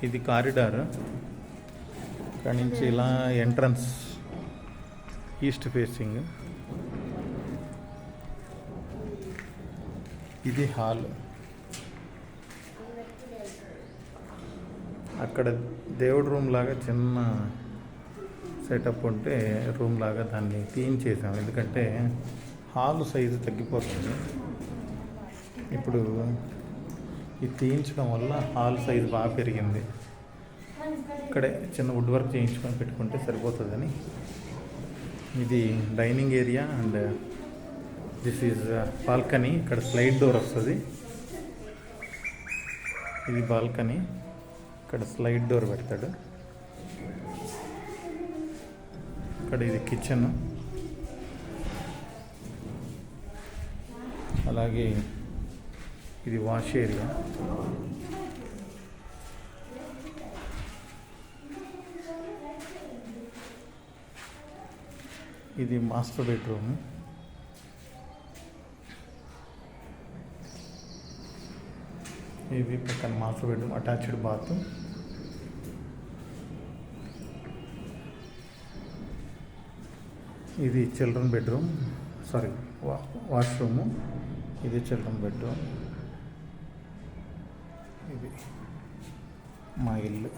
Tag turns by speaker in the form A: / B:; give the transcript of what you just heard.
A: ఇది కారిడార్. ఇక్కడ నుంచి ఇలా ఎంట్రన్స్ ఈస్ట్ ఫేసింగ్. ఇది హాల్. అక్కడ దేవుడు రూమ్ లాగా చిన్న సెటప్ ఉంటే రూమ్ లాగా దాన్ని తీయించేసాం, ఎందుకంటే హాల్ సైజు తగ్గిపోతుంది. ఇప్పుడు ఇది తీయించడం వల్ల హాల్ సైజు బాగా పెరిగింది. ఇక్కడే చిన్న వుడ్ వర్క్ చేయించుకొని పెట్టుకుంటే సరిపోతుందని. ఇది dining area and this is balcony. ఇక్కడ స్లైడ్ డోర్ వస్తుంది. ఇది బాల్కనీ. ఇక్కడ స్లైడ్ డోర్ పెడతాడు. ఇక్కడ ఇది కిచెన్. అలాగే ఇది వాష్ ఏరియా. ఇది మాస్టర్ బెడ్రూమ్. ఇది పక్కన మాస్టర్ బెడ్రూమ్, అటాచ్డ్ బాత్. ఇది చిల్డ్రన్ బెడ్రూమ్, సారీ వాష్రూము. ఇది చిల్డ్రన్ బెడ్రూమ్. ఇది మా ఇల్లు.